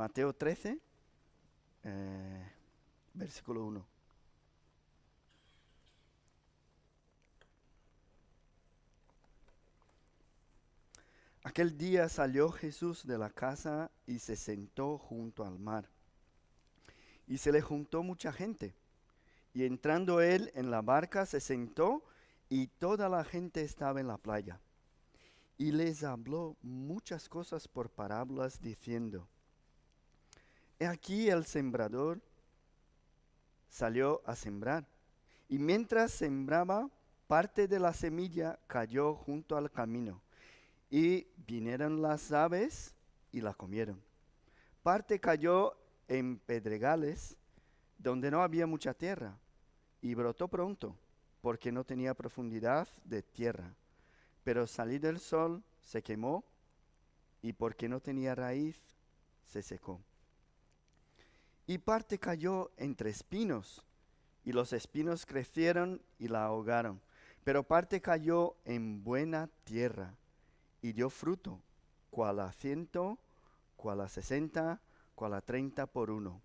Mateo 13, versículo 1. Aquel día salió Jesús de la casa y se sentó junto al mar. Y se le juntó mucha gente. Y entrando él en la barca se sentó y toda la gente estaba en la playa. Y les habló muchas cosas por parábolas diciendo: He aquí el sembrador salió a sembrar. Y mientras sembraba, parte de la semilla cayó junto al camino. Y vinieron las aves y la comieron. Parte cayó en pedregales donde no había mucha tierra, y brotó pronto, porque no tenía profundidad de tierra. Pero salido el sol, se quemó, y porque no tenía raíz, se secó. Y parte cayó entre espinos, y los espinos crecieron y la ahogaron. Pero parte cayó en buena tierra, y dio fruto, cual a 100, cual a 60, cual a 30 por uno.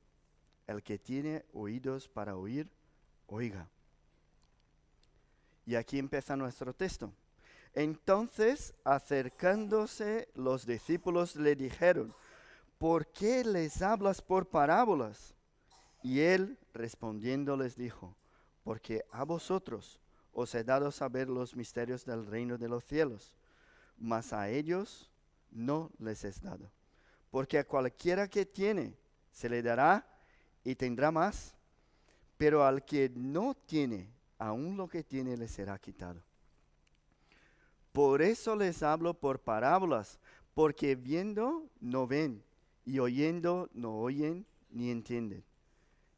El que tiene oídos para oír, oiga. Y aquí empieza nuestro texto. Entonces, acercándose los discípulos le dijeron: ¿por qué les hablas por parábolas? Y él respondiendo les dijo: porque a vosotros os he dado saber los misterios del reino de los cielos, mas a ellos no les es dado. Porque a cualquiera que tiene, se le dará y tendrá más, pero al que no tiene, aún lo que tiene le será quitado. Por eso les hablo por parábolas, porque viendo no ven, y oyendo no oyen ni entienden.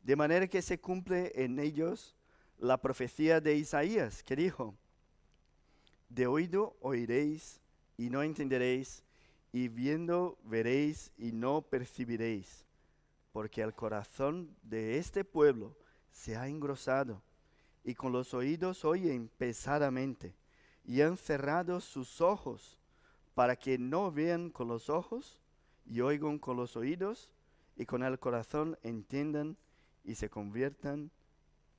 De manera que se cumple en ellos la profecía de Isaías, que dijo: de oído oiréis y no entenderéis, y viendo veréis y no percibiréis, porque el corazón de este pueblo se ha engrosado, y con los oídos oyen pesadamente, y han cerrado sus ojos, para que no vean con los ojos, y oigan con los oídos, y con el corazón entiendan, y se conviertan,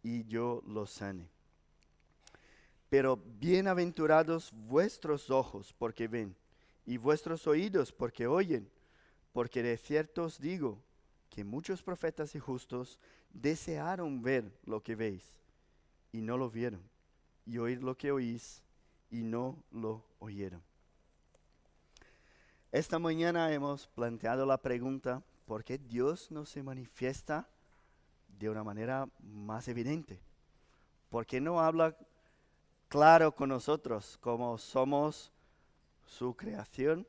y yo los sane. Pero bienaventurados vuestros ojos, porque ven, y vuestros oídos, porque oyen, porque de cierto os digo, que muchos profetas y justos desearon ver lo que veis, y no lo vieron, y oír lo que oís, y no lo oyeron. Esta mañana hemos planteado la pregunta: ¿por qué Dios no se manifiesta de una manera más evidente? ¿Por qué no habla claro con nosotros como somos su creación,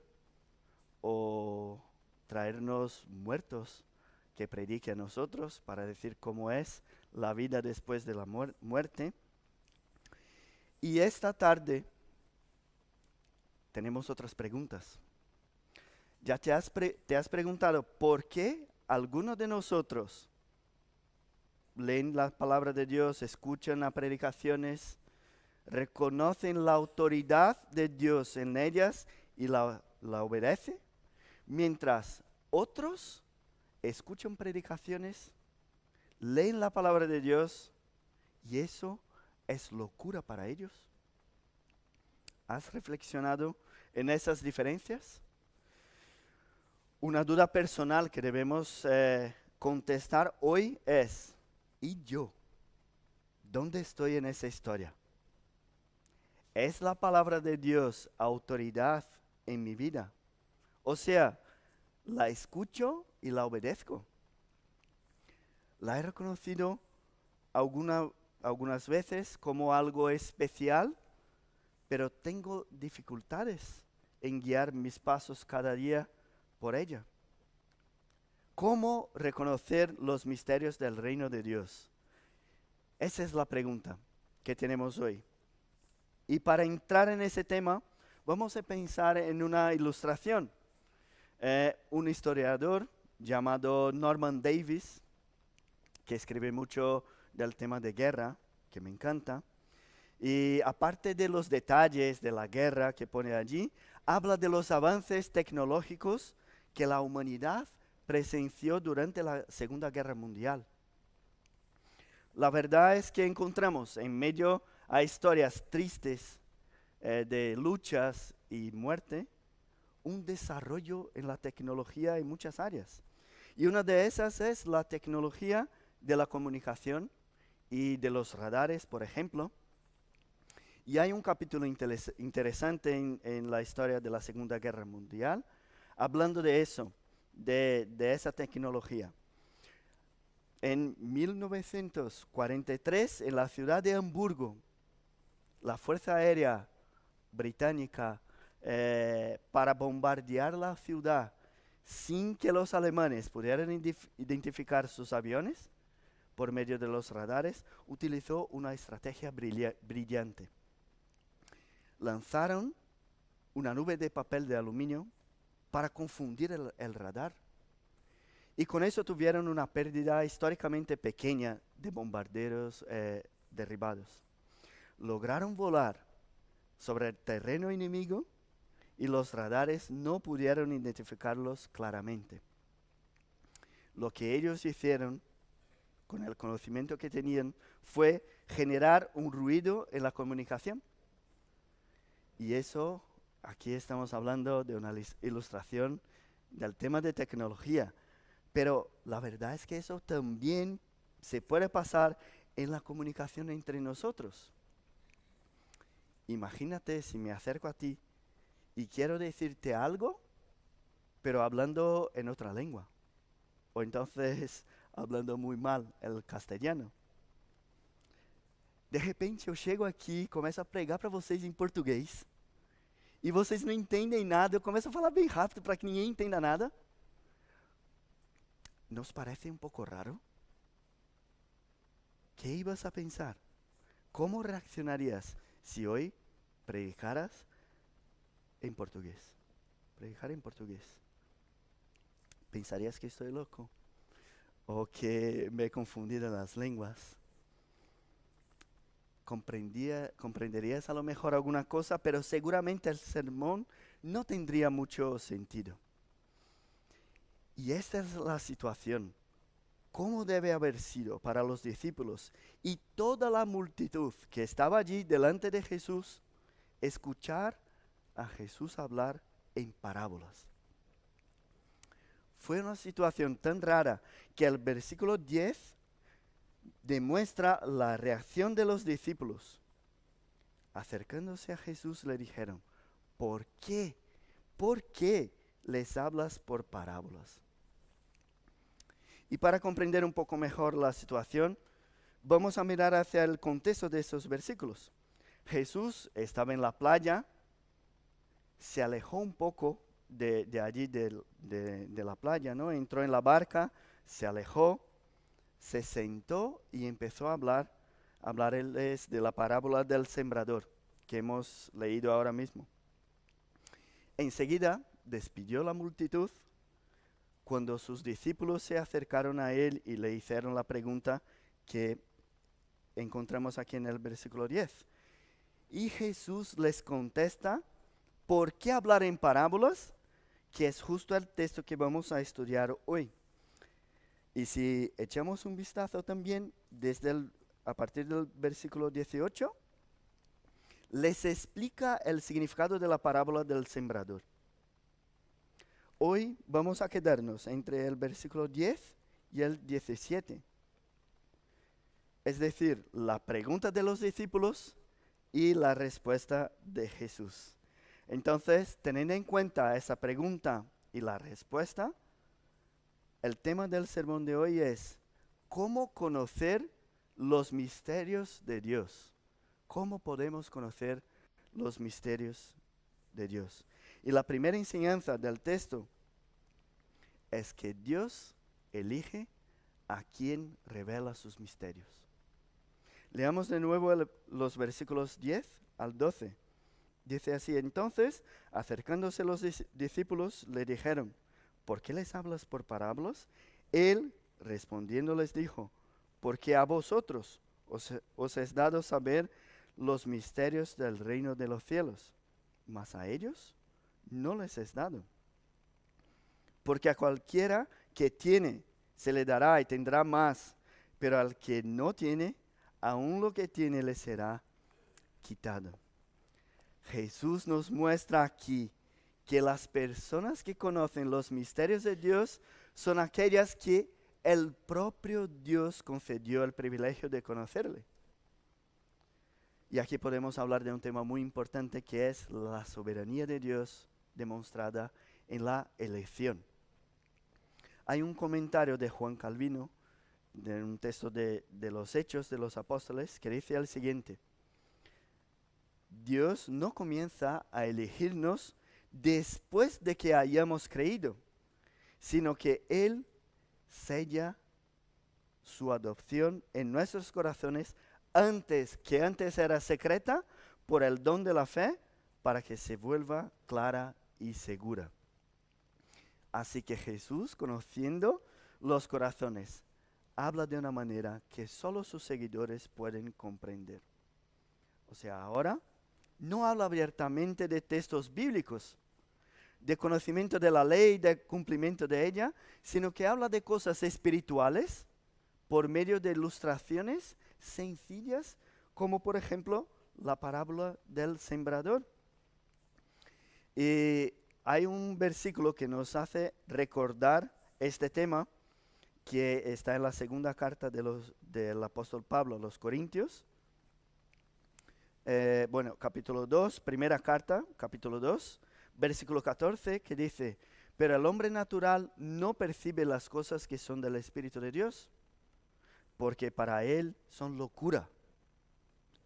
o traernos muertos que predique a nosotros para decir cómo es la vida después de la muerte? Y esta tarde tenemos otras preguntas. ¿Ya te has preguntado por qué algunos de nosotros leen la palabra de Dios, escuchan las predicaciones, reconocen la autoridad de Dios en ellas y la obedecen, mientras otros escuchan predicaciones, leen la palabra de Dios y eso es locura para ellos? ¿Has reflexionado en esas diferencias? Una duda personal que debemos contestar hoy es: ¿y yo? ¿Dónde estoy en esa historia? ¿Es la palabra de Dios autoridad en mi vida? O sea, ¿la escucho y la obedezco? ¿La he reconocido algunas veces como algo especial, pero tengo dificultades en guiar mis pasos cada día por ella? ¿Cómo reconocer los misterios del reino de Dios? Esa es la pregunta que tenemos hoy. Y para entrar en ese tema, vamos a pensar en una ilustración. Un historiador llamado Norman Davis, que escribe mucho del tema de guerra, que me encanta, y aparte de los detalles de la guerra que pone allí, habla de los avances tecnológicos que la humanidad presenció durante la Segunda Guerra Mundial. La verdad es que encontramos en medio a historias tristes de luchas y muerte, un desarrollo en la tecnología en muchas áreas. Y una de esas es la tecnología de la comunicación y de los radares, por ejemplo. Y hay un capítulo interesante en la historia de la Segunda Guerra Mundial, hablando de eso, de esa tecnología. En 1943, en la ciudad de Hamburgo, la Fuerza Aérea Británica, para bombardear la ciudad sin que los alemanes pudieran identificar sus aviones por medio de los radares, utilizó una estrategia brillante. Lanzaron una nube de papel de aluminio para confundir el radar. Y con eso tuvieron una pérdida históricamente pequeña de bombarderos derribados. Lograron volar sobre el terreno enemigo y los radares no pudieron identificarlos claramente. Lo que ellos hicieron con el conocimiento que tenían fue generar un ruido en la comunicación. Y eso, aquí estamos hablando de una ilustración del tema de tecnología. Pero la verdad es que eso también se puede pasar en la comunicación entre nosotros. Imagínate si me acerco a ti y quiero decirte algo, pero hablando en otra lengua. O entonces hablando muy mal el castellano. De repente eu chego aqui e começo a pregar para vocês em português. E vocês não entendem nada, eu começo a falar bem rápido para que ninguém entenda nada. ¿Nos parece un poco raro? ¿Qué ibas a pensar? ¿Cómo reaccionarías si hoy predicaras en portugués? Predicar en portugués. ¿Pensarías que estoy loco? ¿O que me he confundido en las lenguas? Comprenderías a lo mejor alguna cosa, pero seguramente el sermón no tendría mucho sentido. Y esta es la situación. ¿Cómo debe haber sido para los discípulos y toda la multitud que estaba allí delante de Jesús escuchar a Jesús hablar en parábolas? Fue una situación tan rara que el versículo 10 demuestra la reacción de los discípulos. Acercándose a Jesús le dijeron, ¿por qué? ¿Por qué les hablas por parábolas? Y para comprender un poco mejor la situación, vamos a mirar hacia el contexto de esos versículos. Jesús estaba en la playa, se alejó un poco de allí, de la playa, ¿no? Entró en la barca, se alejó, se sentó y empezó a hablarles de la parábola del sembrador, que hemos leído ahora mismo. Enseguida despidió la multitud. Cuando sus discípulos se acercaron a él y le hicieron la pregunta que encontramos aquí en el versículo 10. Y Jesús les contesta, ¿por qué hablar en parábolas? Que es justo el texto que vamos a estudiar hoy. Y si echamos un vistazo también a partir del versículo 18, les explica el significado de la parábola del sembrador. Hoy vamos a quedarnos entre el versículo 10 y el 17. Es decir, la pregunta de los discípulos y la respuesta de Jesús. Entonces, teniendo en cuenta esa pregunta y la respuesta, el tema del sermón de hoy es ¿cómo conocer los misterios de Dios? ¿Cómo podemos conocer los misterios de Dios? Y la primera enseñanza del texto es que Dios elige a quien revela sus misterios. Leamos de nuevo los versículos 10 al 12. Dice así, entonces, acercándose los discípulos, le dijeron, ¿por qué les hablas por parábolas? Él, respondiendo, les dijo, porque a vosotros os es dado saber los misterios del reino de los cielos, mas a ellos no les es dado. Porque a cualquiera que tiene, se le dará y tendrá más, pero al que no tiene, aún lo que tiene le será quitado. Jesús nos muestra aquí que las personas que conocen los misterios de Dios son aquellas que el propio Dios concedió el privilegio de conocerle. Y aquí podemos hablar de un tema muy importante que es la soberanía de Dios demostrada en la elección. Hay un comentario de Juan Calvino, de un texto de los Hechos de los Apóstoles, que dice el siguiente: Dios no comienza a elegirnos después de que hayamos creído, sino que Él sella su adopción en nuestros corazones antes era secreta, por el don de la fe, para que se vuelva clara y segura. Así que Jesús, conociendo los corazones, habla de una manera que solo sus seguidores pueden comprender. O sea, ahora no habla abiertamente de textos bíblicos, de conocimiento de la ley, de cumplimiento de ella, sino que habla de cosas espirituales por medio de ilustraciones sencillas, como por ejemplo la parábola del sembrador. Y hay un versículo que nos hace recordar este tema, que está en la segunda carta del apóstol Pablo a los Corintios. Capítulo 2, primera carta, capítulo 2, versículo 14, que dice: pero el hombre natural no percibe las cosas que son del Espíritu de Dios, porque para él son locura,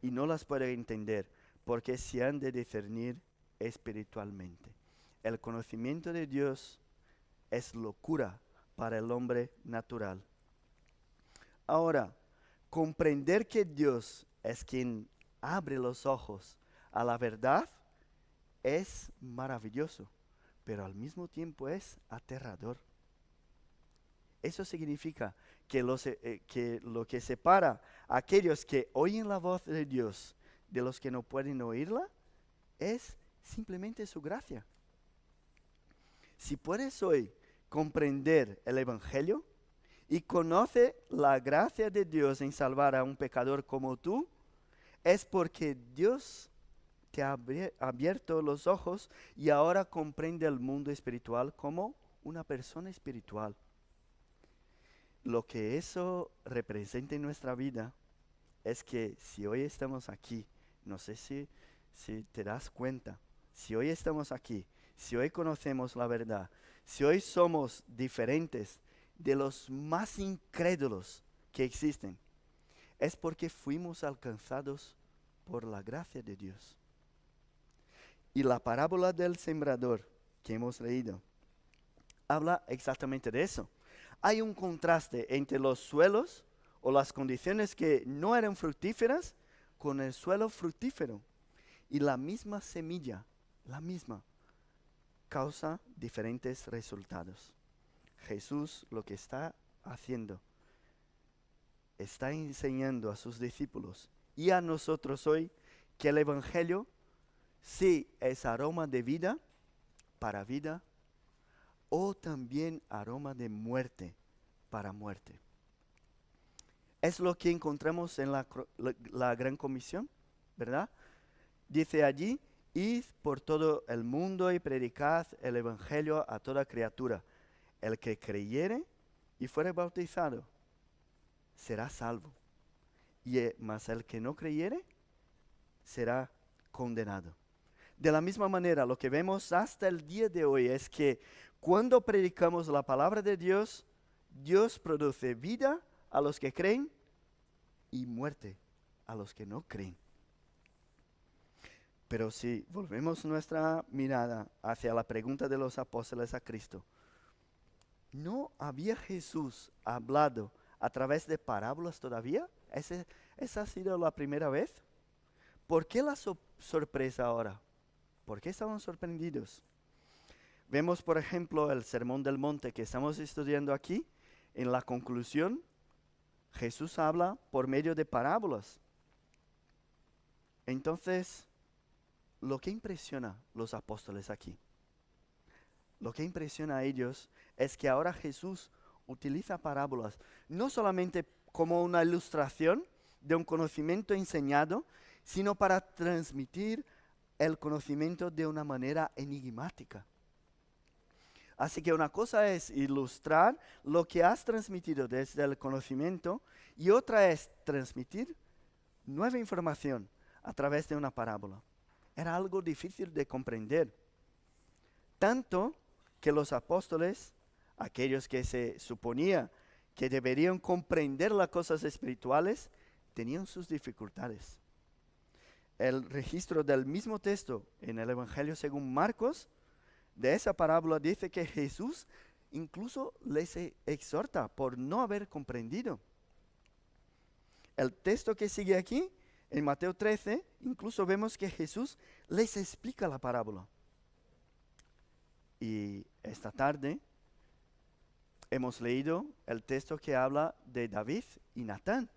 y no las puede entender, porque se han de discernir espiritualmente. El conocimiento de Dios es locura para el hombre natural. Ahora, comprender que Dios es quien abre los ojos a la verdad es maravilloso, pero al mismo tiempo es aterrador. Eso significa que lo que separa a aquellos que oyen la voz de Dios de los que no pueden oírla es simplemente su gracia. Si puedes hoy comprender el Evangelio y conoce la gracia de Dios en salvar a un pecador como tú, es porque Dios te ha abierto los ojos y ahora comprende el mundo espiritual como una persona espiritual. Lo que eso representa en nuestra vida es que si hoy estamos aquí, no sé si te das cuenta, si hoy estamos aquí, si hoy conocemos la verdad, si hoy somos diferentes de los más incrédulos que existen, es porque fuimos alcanzados por la gracia de Dios. Y la parábola del sembrador que hemos leído habla exactamente de eso. Hay un contraste entre los suelos o las condiciones que no eran fructíferas con el suelo fructífero. Y la misma semilla, causa diferentes resultados. Jesús lo que está haciendo, está enseñando a sus discípulos y a nosotros hoy que el Evangelio sí es aroma de vida para vida, o también aroma de muerte para muerte. Es lo que encontramos en la Gran Comisión, ¿verdad? Dice allí: id por todo el mundo y predicad el Evangelio a toda criatura. El que creyere y fuere bautizado será salvo, mas el que no creyere será condenado. De la misma manera, lo que vemos hasta el día de hoy es que cuando predicamos la palabra de Dios, Dios produce vida a los que creen y muerte a los que no creen. Pero si volvemos nuestra mirada hacia la pregunta de los apóstoles a Cristo, ¿no había Jesús hablado a través de parábolas todavía? ¿Esa ha sido la primera vez? ¿Por qué la sorpresa ahora? ¿Por qué estaban sorprendidos? Vemos, por ejemplo, el Sermón del Monte que estamos estudiando aquí. En la conclusión, Jesús habla por medio de parábolas. Entonces, lo que impresiona a los apóstoles aquí, lo que impresiona a ellos es que ahora Jesús utiliza parábolas no solamente como una ilustración de un conocimiento enseñado, sino para transmitir el conocimiento de una manera enigmática. Así que una cosa es ilustrar lo que has transmitido desde el conocimiento y otra es transmitir nueva información a través de una parábola. Era algo difícil de comprender. Tanto que los apóstoles, aquellos que se suponía que deberían comprender las cosas espirituales, tenían sus dificultades. El registro del mismo texto en el Evangelio según Marcos, de esa parábola dice que Jesús incluso les exhorta por no haber comprendido. El texto que sigue aquí, en Mateo 13, incluso vemos que Jesús les explica la parábola. Y esta tarde hemos leído el texto que habla de David y Natán.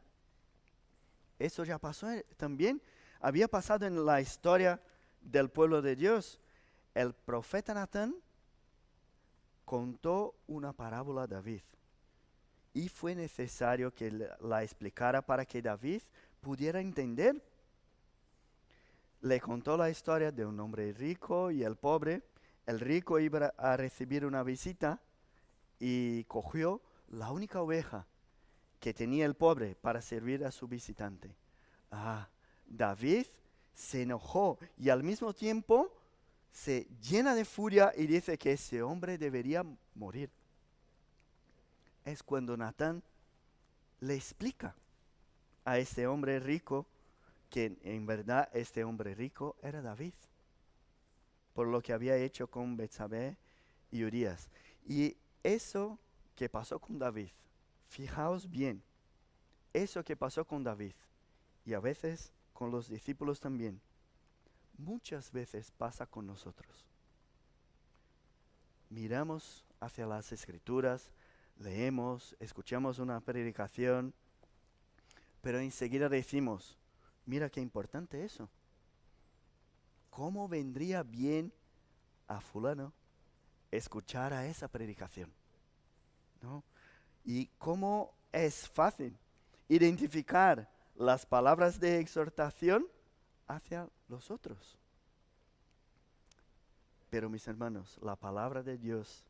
Eso ya pasó también, había pasado en la historia del pueblo de Dios. El profeta Natán contó una parábola a David y fue necesario que la explicara para que David pudiera entender. Le contó la historia de un hombre rico y el pobre. El rico iba a recibir una visita y cogió la única oveja que tenía el pobre para servir a su visitante. David se enojó y al mismo tiempo se llena de furia y dice que ese hombre debería morir. Es cuando Natán le explica a este hombre rico que en verdad este hombre rico era David, por lo que había hecho con Betsabé y Urías. Y eso que pasó con David, fijaos bien, eso que pasó con David y a veces con los discípulos también, muchas veces pasa con nosotros. Miramos hacia las Escrituras, leemos, escuchamos una predicación, pero enseguida decimos, mira qué importante eso. ¿Cómo vendría bien a fulano escuchar a esa predicación? ¿No? Y cómo es fácil identificar las palabras de exhortación hacia los otros. Pero mis hermanos, la palabra de Dios,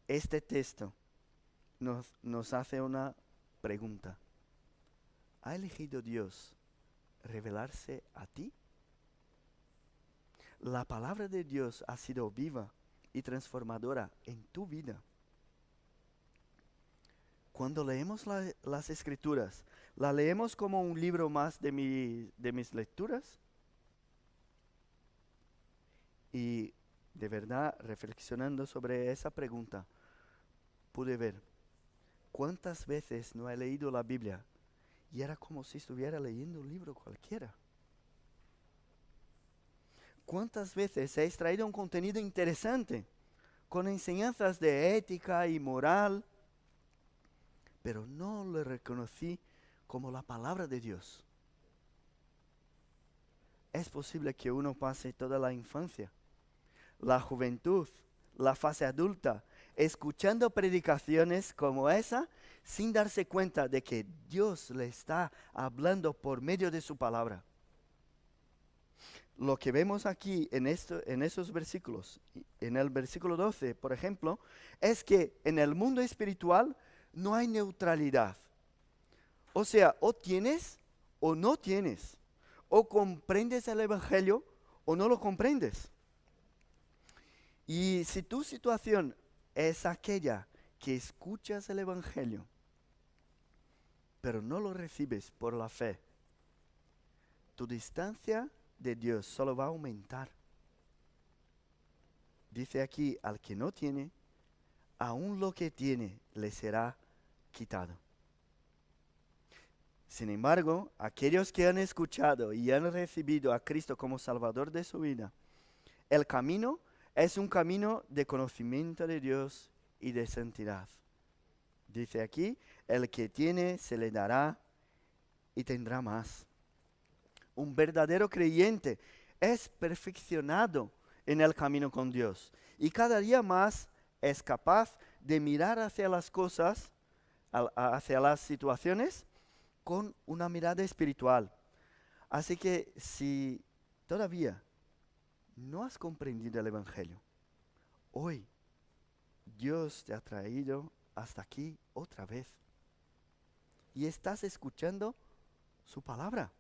este texto nos hace una pregunta. ¿Ha elegido Dios revelarse a ti? La palabra de Dios ha sido viva y transformadora en tu vida. Cuando leemos las Escrituras, ¿la leemos como un libro más de mis lecturas? Y de verdad, reflexionando sobre esa pregunta, pude ver cuántas veces no he leído la Biblia y era como si estuviera leyendo un libro cualquiera. ¿Cuántas veces he extraído un contenido interesante con enseñanzas de ética y moral, pero no lo reconocí como la palabra de Dios? Es posible que uno pase toda la infancia, la juventud, la fase adulta, escuchando predicaciones como esa, sin darse cuenta de que Dios le está hablando por medio de su palabra. Lo que vemos aquí en esos versículos, en el versículo 12, por ejemplo, es que en el mundo espiritual no hay neutralidad. O sea, o tienes o no tienes. O comprendes el Evangelio o no lo comprendes. Y si tu situación es aquella que escuchas el Evangelio, pero no lo recibes por la fe, tu distancia de Dios solo va a aumentar. Dice aquí, al que no tiene, aún lo que tiene le será quitado. Sin embargo, aquellos que han escuchado y han recibido a Cristo como Salvador de su vida, el camino es un camino de conocimiento de Dios y de santidad. Dice aquí, el que tiene se le dará y tendrá más. Un verdadero creyente es perfeccionado en el camino con Dios y cada día más es capaz de mirar hacia las cosas, hacia las situaciones, con una mirada espiritual. Así que si todavía no has comprendido el Evangelio, hoy Dios te ha traído hasta aquí otra vez y estás escuchando su palabra.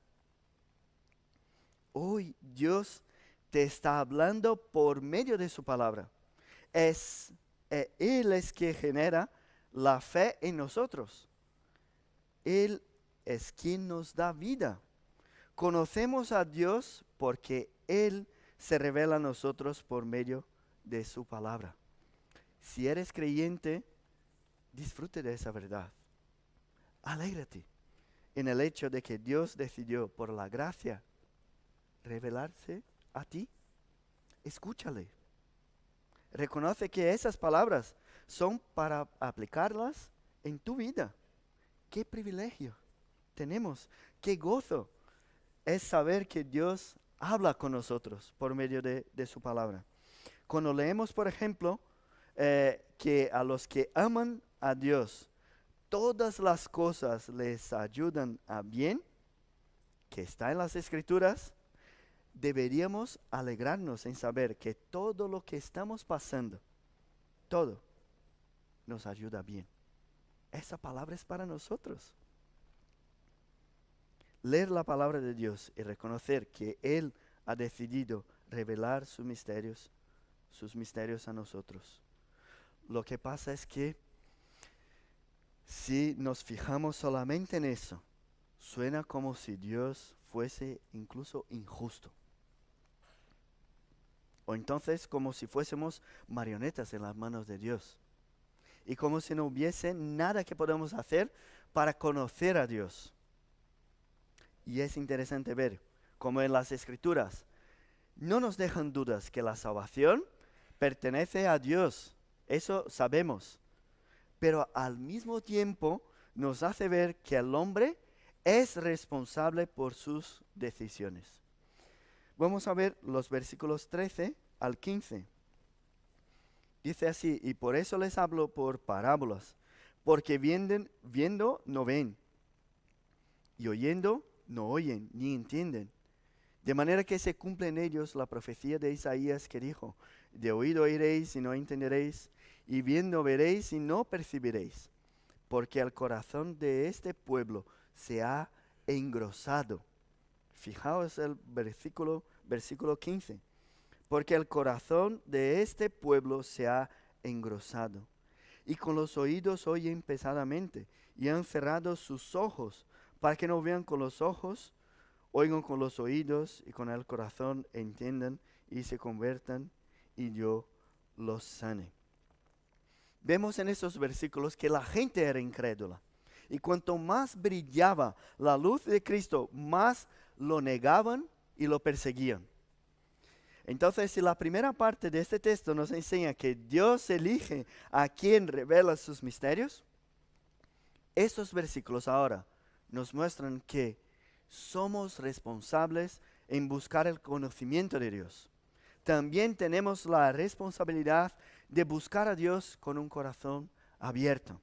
Hoy Dios te está hablando por medio de su palabra. Él es que genera la fe en nosotros. Él es quien nos da vida. Conocemos a Dios porque Él se revela a nosotros por medio de su palabra. Si eres creyente, disfrute de esa verdad. Alégrate en el hecho de que Dios decidió por la gracia revelarse a ti. Escúchale. Reconoce que esas palabras son para aplicarlas en tu vida. Qué privilegio tenemos, qué gozo es saber que Dios habla con nosotros por medio de su palabra. Cuando leemos, por ejemplo, que a los que aman a Dios, todas las cosas les ayudan a bien, que está en las Escrituras, deberíamos alegrarnos en saber que todo lo que estamos pasando, todo nos ayuda bien. Esa palabra es para nosotros. Leer la palabra de Dios y reconocer que Él ha decidido revelar sus misterios a nosotros. Lo que pasa es que si nos fijamos solamente en eso, suena como si Dios fuese incluso injusto. O entonces como si fuésemos marionetas en las manos de Dios. Y como si no hubiese nada que podamos hacer para conocer a Dios. Y es interesante ver cómo en las Escrituras no nos dejan dudas que la salvación pertenece a Dios. Eso sabemos. Pero al mismo tiempo nos hace ver que el hombre es responsable por sus decisiones. Vamos a ver los versículos 13 al 15. Dice así: y por eso les hablo por parábolas, porque viendo no ven, y oyendo no oyen ni entienden. De manera que se cumple en ellos la profecía de Isaías que dijo: de oído oiréis y no entenderéis, y viendo veréis y no percibiréis, porque el corazón de este pueblo se ha engrosado. Fijaos el versículo 15. Porque el corazón de este pueblo se ha engrosado, y con los oídos oyen pesadamente, y han cerrado sus ojos, para que no vean con los ojos, oigan con los oídos, y con el corazón entiendan, y se conviertan, y yo los sane. Vemos en estos versículos que la gente era incrédula, y cuanto más brillaba la luz de Cristo, más lo negaban y lo perseguían. Entonces, si la primera parte de este texto nos enseña que Dios elige a quien revela sus misterios, estos versículos ahora nos muestran que somos responsables en buscar el conocimiento de Dios. También tenemos la responsabilidad de buscar a Dios con un corazón abierto.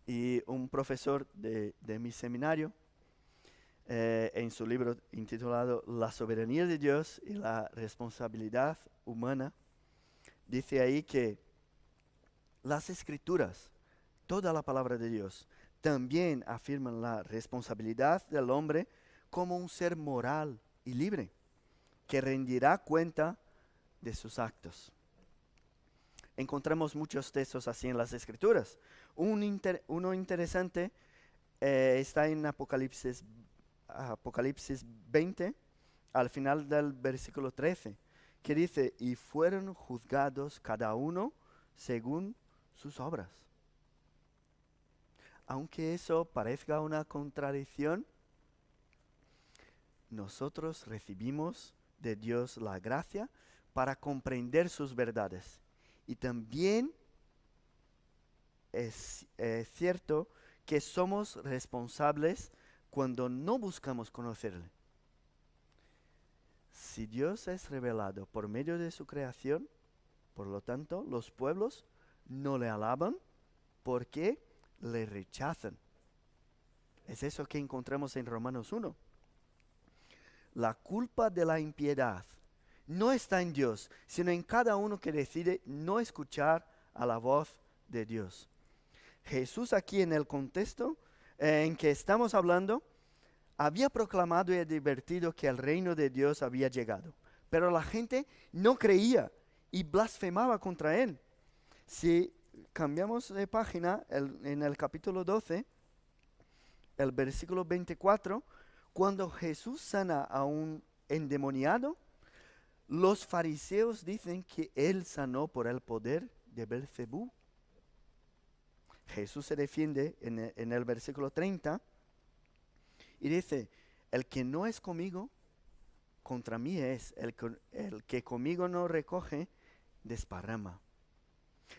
Y un profesor de mi seminario, en su libro intitulado La soberanía de Dios y la responsabilidad humana, dice ahí que las Escrituras, toda la palabra de Dios, también afirman la responsabilidad del hombre como un ser moral y libre, que rendirá cuenta de sus actos. Encontramos muchos textos así en las Escrituras. Uno interesante está en Apocalipsis 20, al final del versículo 13, que dice: y fueron juzgados cada uno según sus obras. Aunque eso parezca una contradicción, nosotros recibimos de Dios la gracia para comprender sus verdades. Y también es cierto que somos responsables cuando no buscamos conocerle. Si Dios es revelado por medio de su creación, por lo tanto, los pueblos no le alaban porque le rechazan. Es eso que encontramos en Romanos 1. La culpa de la impiedad no está en Dios, sino en cada uno que decide no escuchar a la voz de Dios. Jesús aquí en el contexto en que estamos hablando, había proclamado y advertido que el reino de Dios había llegado, pero la gente no creía y blasfemaba contra él. Si cambiamos de página, en el capítulo 12, el versículo 24, cuando Jesús sana a un endemoniado, los fariseos dicen que él sanó por el poder de Belcebú. Jesús se defiende en el versículo 30 y dice, el que no es conmigo, contra mí es, el que conmigo no recoge, desparrama.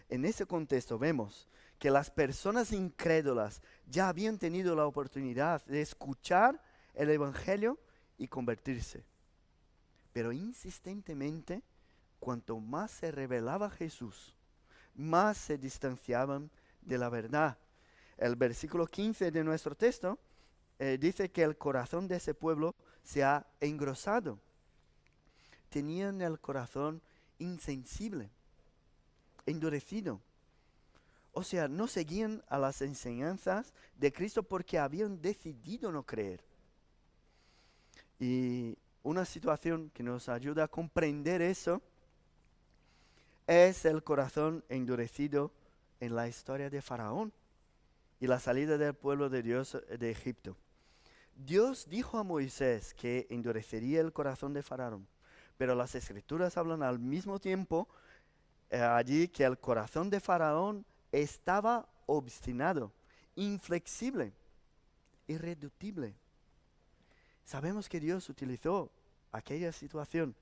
En ese contexto vemos que las personas incrédulas ya habían tenido la oportunidad de escuchar el Evangelio y convertirse. Pero insistentemente, cuanto más se revelaba Jesús, más se distanciaban de la verdad. El versículo 15 de nuestro texto dice que el corazón de ese pueblo se ha engrosado. Tenían el corazón insensible, endurecido. O sea, no seguían a las enseñanzas de Cristo porque habían decidido no creer. Y una situación que nos ayuda a comprender eso es el corazón endurecido en la historia de Faraón y la salida del pueblo de Dios de Egipto. Dios dijo a Moisés que endurecería el corazón de Faraón, pero las Escrituras hablan al mismo tiempo allí que el corazón de Faraón estaba obstinado, inflexible, irreductible. Sabemos que Dios utilizó aquella situación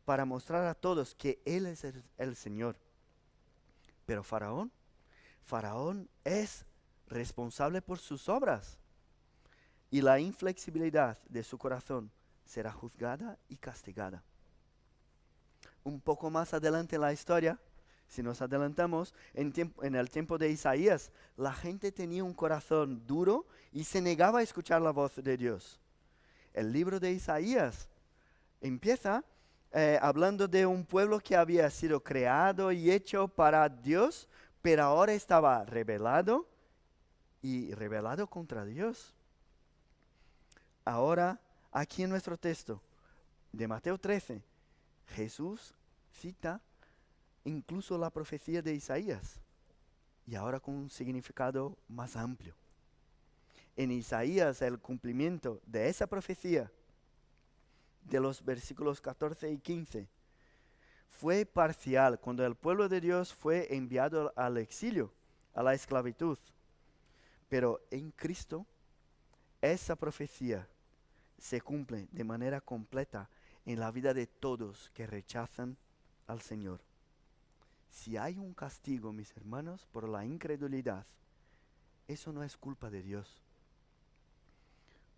para mostrar a todos que Él es el Señor. Pero Faraón es responsable por sus obras. Y la inflexibilidad de su corazón será juzgada y castigada. Un poco más adelante en la historia, si nos adelantamos, en el tiempo de Isaías, la gente tenía un corazón duro y se negaba a escuchar la voz de Dios. El libro de Isaías empieza hablando de un pueblo que había sido creado y hecho para Dios, pero ahora estaba rebelado y rebelado contra Dios. Ahora, aquí en nuestro texto de Mateo 13, Jesús cita incluso la profecía de Isaías, y ahora con un significado más amplio. En Isaías, el cumplimiento de esa profecía, de los versículos 14 y 15, fue parcial cuando el pueblo de Dios fue enviado al exilio, a la esclavitud. Pero en Cristo, esa profecía se cumple de manera completa en la vida de todos que rechazan al Señor. Si hay un castigo, mis hermanos, por la incredulidad, eso no es culpa de Dios.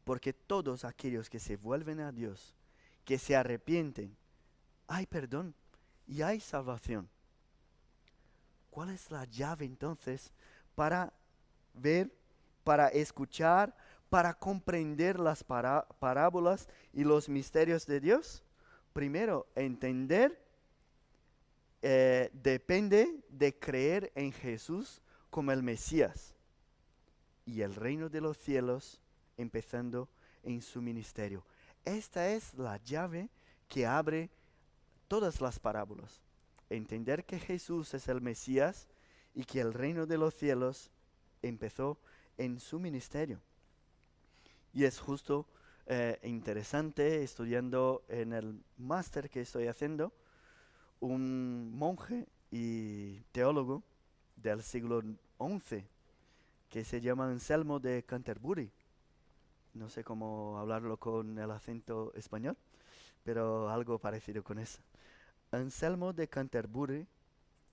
Porque todos aquellos que se vuelven a Dios, que se arrepienten, hay perdón y hay salvación. ¿Cuál es la llave entonces para ver, para escuchar, para comprender las parábolas y los misterios de Dios? Primero, entender depende de creer en Jesús como el Mesías y el reino de los cielos empezando en su ministerio. Esta es la llave que abre todas las parábolas. Entender que Jesús es el Mesías y que el reino de los cielos empezó en su ministerio. Y es justo interesante estudiando en el máster que estoy haciendo, un monje y teólogo del siglo XI que se llama Anselmo de Canterbury. No sé cómo hablarlo con el acento español, pero algo parecido con eso. Anselmo de Canterbury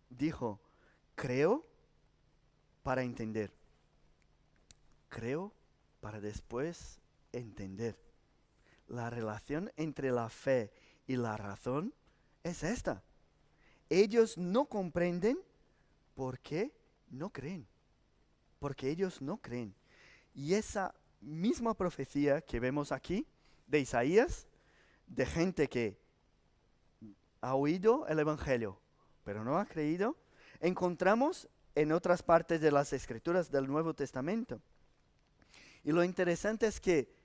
dijo, creo para entender, creo para después entender. La relación entre la fe Y la razón es esta. Ellos no comprenden porque no creen. Porque ellos no creen. Y esa misma profecía que vemos aquí de Isaías, de gente que ha oído el Evangelio, pero no ha creído, encontramos en otras partes de las Escrituras del Nuevo Testamento. Y lo interesante es que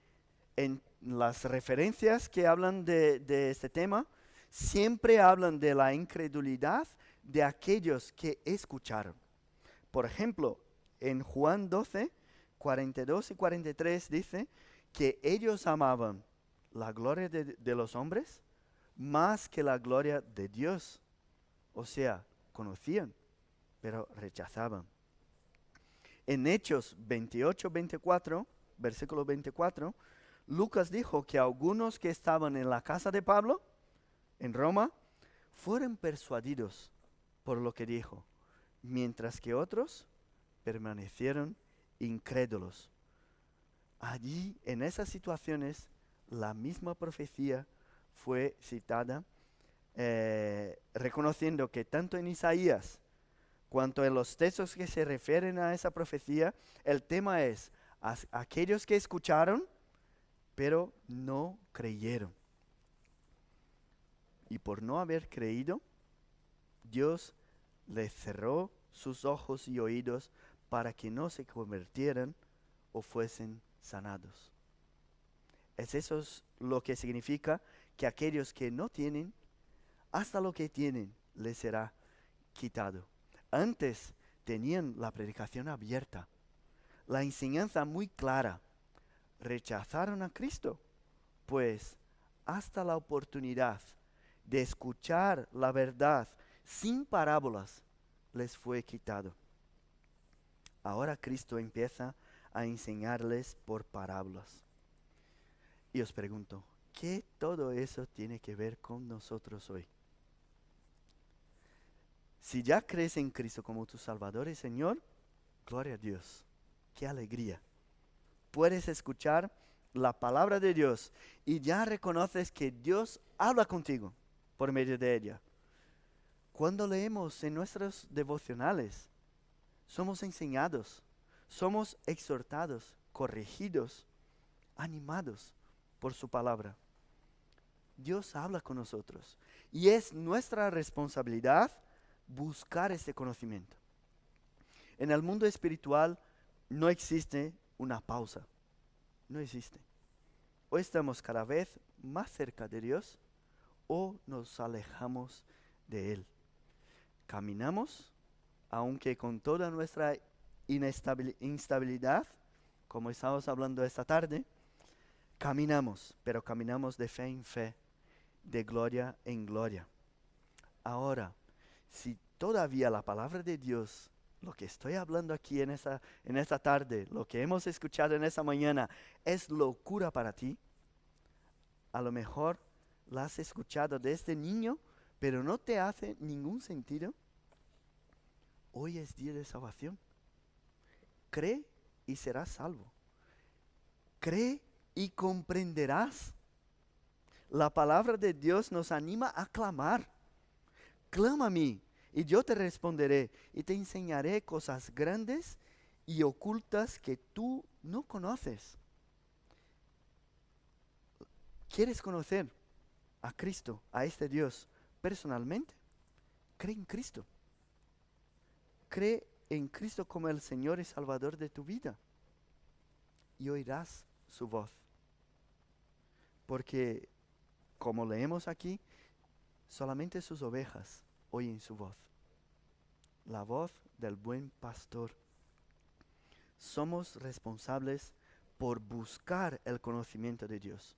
en las referencias que hablan de este tema, siempre hablan de la incredulidad de aquellos que escucharon. Por ejemplo, en Juan 12, 42 y 43 dice que ellos amaban la gloria de los hombres más que la gloria de Dios. O sea, conocían, pero rechazaban. En Hechos 28, 24, versículo 24, Lucas dijo que algunos que estaban en la casa de Pablo, en Roma, fueron persuadidos por lo que dijo, mientras que otros permanecieron incrédulos. Allí, en esas situaciones, la misma profecía fue citada, reconociendo que tanto en Isaías cuanto en los textos que se refieren a esa profecía, el tema es aquellos que escucharon, pero no creyeron. Y por no haber creído, Dios les cerró sus ojos y oídos para que no se convirtieran o fuesen sanados. Eso es lo que significa que aquellos que no tienen, hasta lo que tienen les será quitado. Antes tenían la predicación abierta, la enseñanza muy clara. Rechazaron a Cristo, pues hasta la oportunidad de escuchar la verdad sin parábolas les fue quitado. Ahora Cristo empieza a enseñarles por parábolas. Y os pregunto, ¿qué todo eso tiene que ver con nosotros hoy? Si ya crees en Cristo como tu Salvador y Señor, gloria a Dios, qué alegría. Puedes escuchar la palabra de Dios y ya reconoces que Dios habla contigo por medio de ella. Cuando leemos en nuestros devocionales, somos enseñados, somos exhortados, corregidos, animados por su palabra. Dios habla con nosotros y es nuestra responsabilidad buscar ese conocimiento. En el mundo espiritual no existe una pausa, no existe. O estamos cada vez más cerca de Dios o nos alejamos de Él. Caminamos, aunque con toda nuestra instabilidad, como estamos hablando esta tarde, caminamos, pero caminamos de fe en fe, de gloria en gloria. Ahora, si todavía la palabra de Dios, lo que estoy hablando aquí en esta tarde, lo que hemos escuchado en esta mañana, es locura para ti, a lo mejor la has escuchado desde niño, pero no te hace ningún sentido. Hoy es día de salvación. Cree y serás salvo. Cree y comprenderás. La palabra de Dios nos anima a clamar. Clama a mí y yo te responderé y te enseñaré cosas grandes y ocultas que tú no conoces. ¿Quieres conocer a Cristo, a este Dios, personalmente? Cree en Cristo. Cree en Cristo como el Señor y Salvador de tu vida y oirás su voz. Porque, como leemos aquí, solamente sus ovejas oyen su voz. La voz del buen pastor. Somos responsables por buscar el conocimiento de Dios.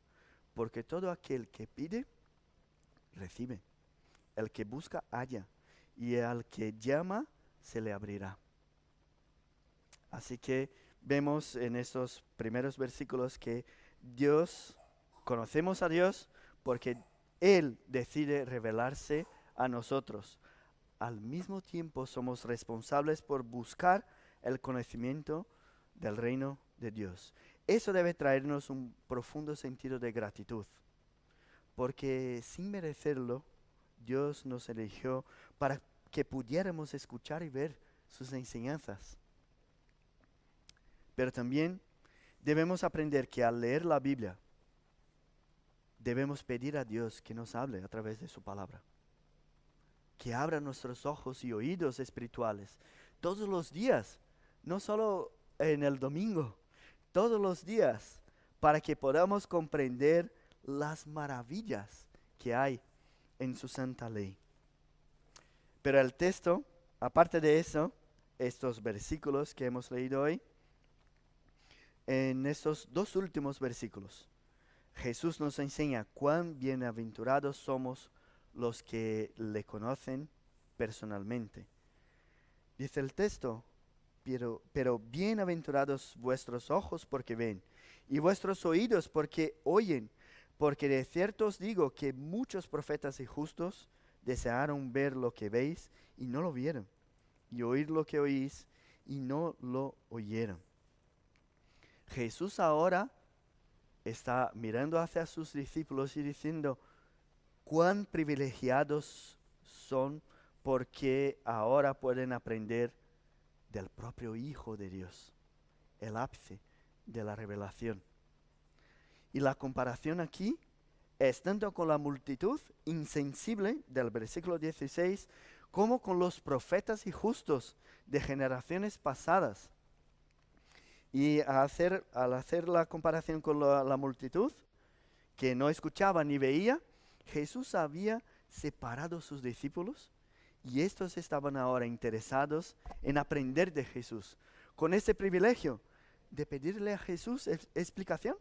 Porque todo aquel que pide, recibe. El que busca, halla. Y al que llama, se le abrirá. Así que vemos en estos primeros versículos que conocemos a Dios porque Él decide revelarse a nosotros. Al mismo tiempo somos responsables por buscar el conocimiento del reino de Dios. Eso debe traernos un profundo sentido de gratitud, porque sin merecerlo, Dios nos eligió para que pudiéramos escuchar y ver sus enseñanzas. Pero también debemos aprender que al leer la Biblia, debemos pedir a Dios que nos hable a través de su palabra. Que abra nuestros ojos y oídos espirituales todos los días, no solo en el domingo, todos los días, para que podamos comprender las maravillas que hay en su santa ley. Pero el texto, aparte de eso, estos versículos que hemos leído hoy, en estos dos últimos versículos, Jesús nos enseña cuán bienaventurados somos los que le conocen personalmente. Dice el texto, pero bienaventurados vuestros ojos porque ven, y vuestros oídos porque oyen, porque de cierto os digo que muchos profetas y justos desearon ver lo que veis y no lo vieron, y oír lo que oís y no lo oyeron. Jesús ahora está mirando hacia sus discípulos y diciendo, cuán privilegiados son porque ahora pueden aprender del propio Hijo de Dios, el ápice de la revelación. Y la comparación aquí es tanto con la multitud insensible del versículo 16, como con los profetas y justos de generaciones pasadas. Y al hacer la comparación con la multitud, que no escuchaba ni veía, Jesús había separado a sus discípulos y estos estaban ahora interesados en aprender de Jesús, con ese privilegio de pedirle a Jesús explicación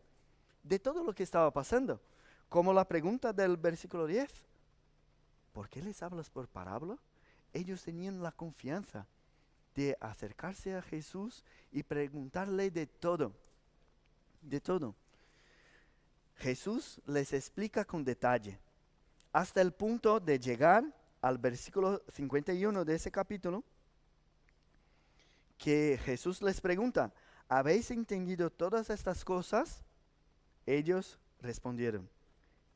de todo lo que estaba pasando. Como la pregunta del versículo 10, ¿por qué les hablas por parábola? Ellos tenían la confianza de acercarse a Jesús y preguntarle de todo, de todo. Jesús les explica con detalle, hasta el punto de llegar al versículo 51 de ese capítulo, que Jesús les pregunta, ¿habéis entendido todas estas cosas? Ellos respondieron,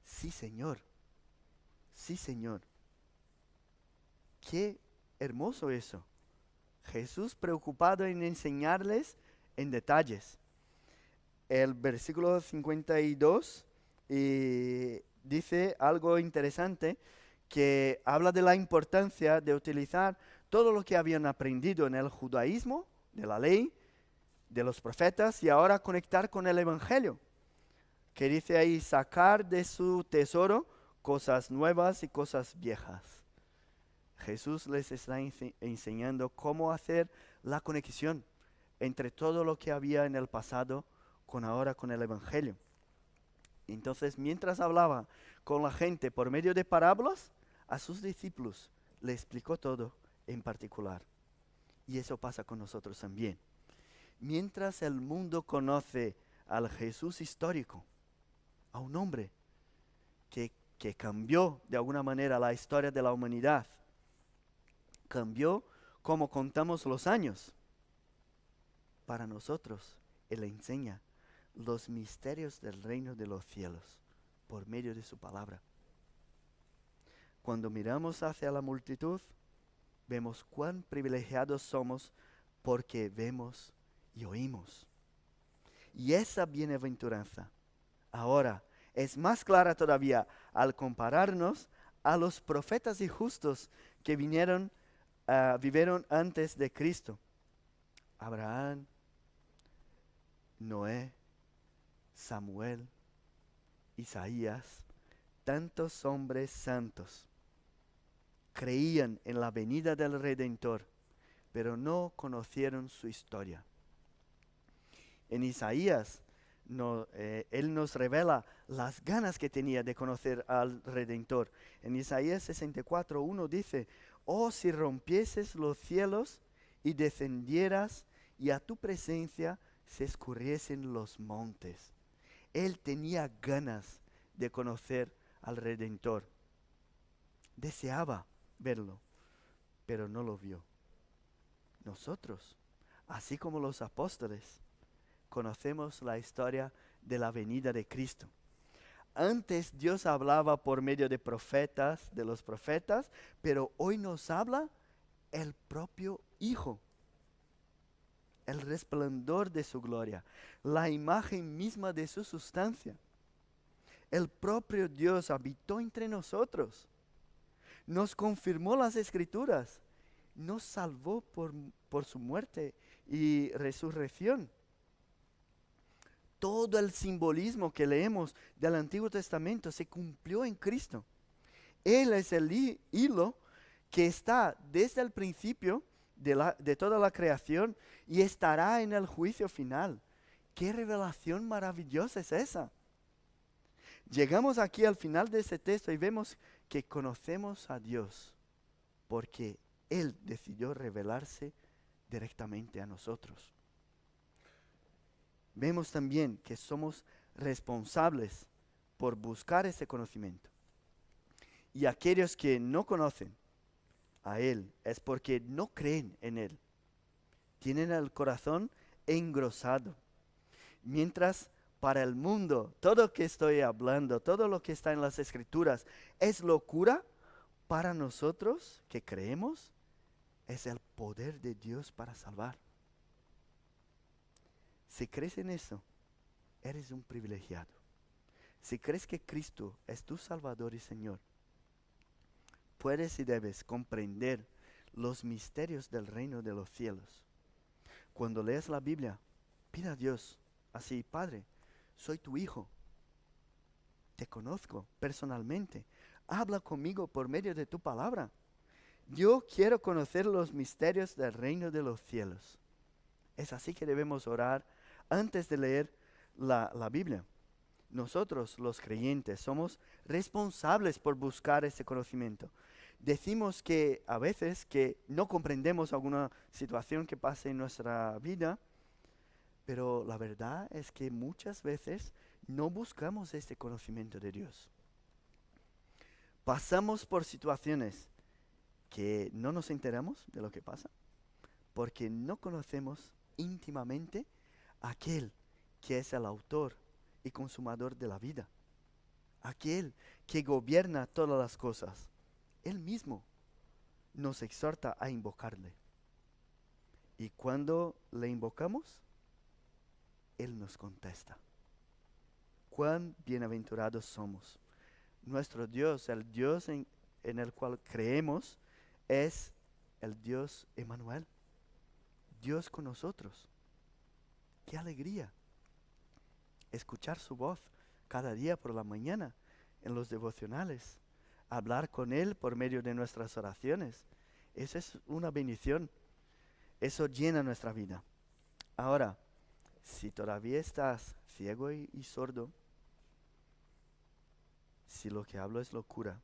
sí, Señor, sí, Señor. Qué hermoso eso. Jesús preocupado en enseñarles en detalles. El versículo 52 dice algo interesante que habla de la importancia de utilizar todo lo que habían aprendido en el judaísmo, de la ley, de los profetas, y ahora conectar con el evangelio, que dice ahí, sacar de su tesoro cosas nuevas y cosas viejas. Jesús les está enseñando cómo hacer la conexión entre todo lo que había en el pasado con ahora con el evangelio. Entonces, mientras hablaba con la gente por medio de parábolas, a sus discípulos le explicó todo en particular. Y eso pasa con nosotros también. Mientras el mundo conoce al Jesús histórico, a un hombre que cambió de alguna manera la historia de la humanidad, cambió cómo contamos los años. Para nosotros, Él enseña los misterios del reino de los cielos por medio de su palabra. Cuando miramos hacia la multitud, vemos cuán privilegiados somos porque vemos y oímos. Y esa bienaventuranza ahora es más clara todavía al compararnos a los profetas y justos que vivieron antes de Cristo. Abraham, Noé, Samuel, Isaías, tantos hombres santos creían en la venida del Redentor, pero no conocieron su historia. En Isaías, él nos revela las ganas que tenía de conocer al Redentor. En Isaías 64:1 dice, oh, si rompieses los cielos y descendieras, y a tu presencia se escurriesen los montes. Él tenía ganas de conocer al Redentor. Deseaba verlo, pero no lo vio. Nosotros, así como los apóstoles, conocemos la historia de la venida de Cristo. Antes Dios hablaba por medio de profetas, de los profetas, pero hoy nos habla el propio Hijo, el resplandor de su gloria, la imagen misma de su sustancia. El propio Dios habitó entre nosotros, nos confirmó las Escrituras, nos salvó por su muerte y resurrección. Todo el simbolismo que leemos del Antiguo Testamento se cumplió en Cristo. Él es el hilo que está desde el principio de toda la creación y estará en el juicio final. ¡Qué revelación maravillosa es esa! Llegamos aquí al final de ese texto y vemos que conocemos a Dios porque Él decidió revelarse directamente a nosotros. Vemos también que somos responsables por buscar ese conocimiento. Y aquellos que no conocen a Él es porque no creen en Él. Tienen el corazón engrosado. Mientras para el mundo, todo lo que estoy hablando, todo lo que está en las Escrituras es locura, para nosotros que creemos es el poder de Dios para salvar. Si crees en eso, eres un privilegiado. Si crees que Cristo es tu Salvador y Señor, puedes y debes comprender los misterios del reino de los cielos. Cuando leas la Biblia, pida a Dios así: Padre, soy tu hijo, te conozco personalmente, habla conmigo por medio de tu palabra. Yo quiero conocer los misterios del reino de los cielos. Es así que debemos orar antes de leer la Biblia. Nosotros, los creyentes, somos responsables por buscar ese conocimiento. Decimos que a veces que no comprendemos alguna situación que pase en nuestra vida, pero la verdad es que muchas veces no buscamos este conocimiento de Dios. Pasamos por situaciones que no nos enteramos de lo que pasa porque no conocemos íntimamente a aquel que es el autor y consumador de la vida, aquel que gobierna todas las cosas. Él mismo nos exhorta a invocarle. Y cuando le invocamos, Él nos contesta. Cuán bienaventurados somos. Nuestro Dios, el Dios en el cual creemos, es el Dios Emmanuel, Dios con nosotros. ¡Qué alegría! Escuchar su voz cada día por la mañana en los devocionales, hablar con Él por medio de nuestras oraciones. Eso es una bendición. Eso llena nuestra vida. Ahora, si todavía estás ciego y sordo, si lo que hablo es locura,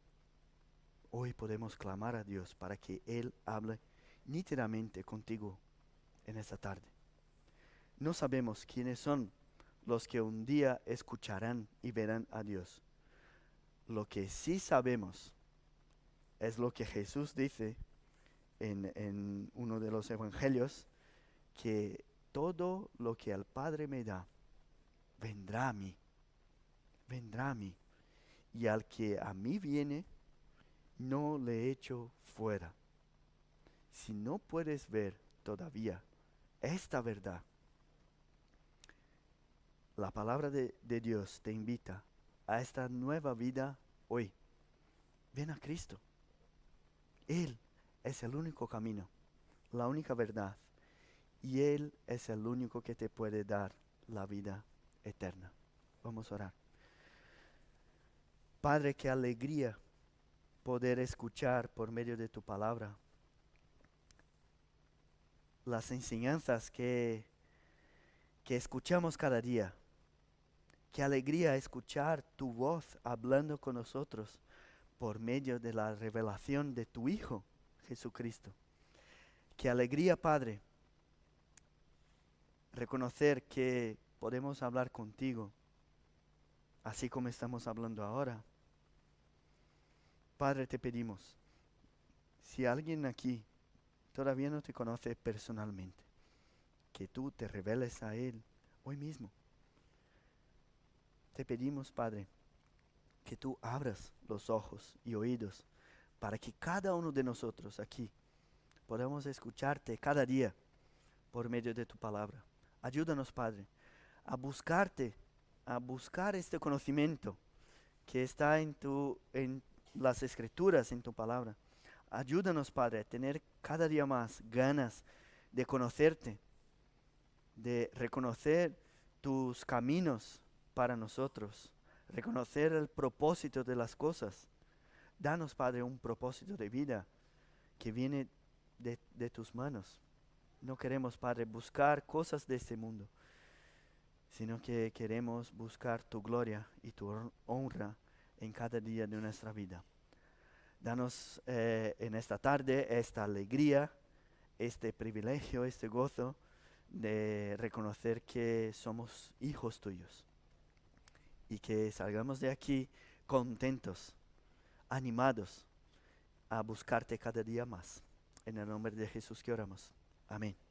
hoy podemos clamar a Dios para que Él hable nítidamente contigo en esta tarde. No sabemos quiénes son los que un día escucharán y verán a Dios. Lo que sí sabemos es lo que Jesús dice en uno de los evangelios, que todo lo que el Padre me da, vendrá a mí, vendrá a mí. Y al que a mí viene, no le echo fuera. Si no puedes ver todavía esta verdad, la palabra de Dios te invita a esta nueva vida hoy. Ven a Cristo. Él es el único camino, la única verdad. Y Él es el único que te puede dar la vida eterna. Vamos a orar. Padre, qué alegría poder escuchar por medio de tu palabra las enseñanzas que escuchamos cada día. Qué alegría escuchar tu voz hablando con nosotros por medio de la revelación de tu Hijo, Jesucristo. Qué alegría, Padre, reconocer que podemos hablar contigo, así como estamos hablando ahora. Padre, te pedimos, si alguien aquí todavía no te conoce personalmente, que tú te reveles a Él hoy mismo. Te pedimos, Padre, que tú abras los ojos y oídos para que cada uno de nosotros aquí podamos escucharte cada día por medio de tu palabra. Ayúdanos, Padre, a buscarte, a buscar este conocimiento que está en las escrituras, en tu palabra. Ayúdanos, Padre, a tener cada día más ganas de conocerte, de reconocer tus caminos para nosotros, reconocer el propósito de las cosas. Danos, Padre, un propósito de vida que viene de tus manos. No queremos, Padre, buscar cosas de este mundo, sino que queremos buscar tu gloria y tu honra en cada día de nuestra vida. Danos en esta tarde esta alegría, este privilegio, este gozo de reconocer que somos hijos tuyos y que salgamos de aquí contentos, animados a buscarte cada día más. En el nombre de Jesús que oramos. Amén.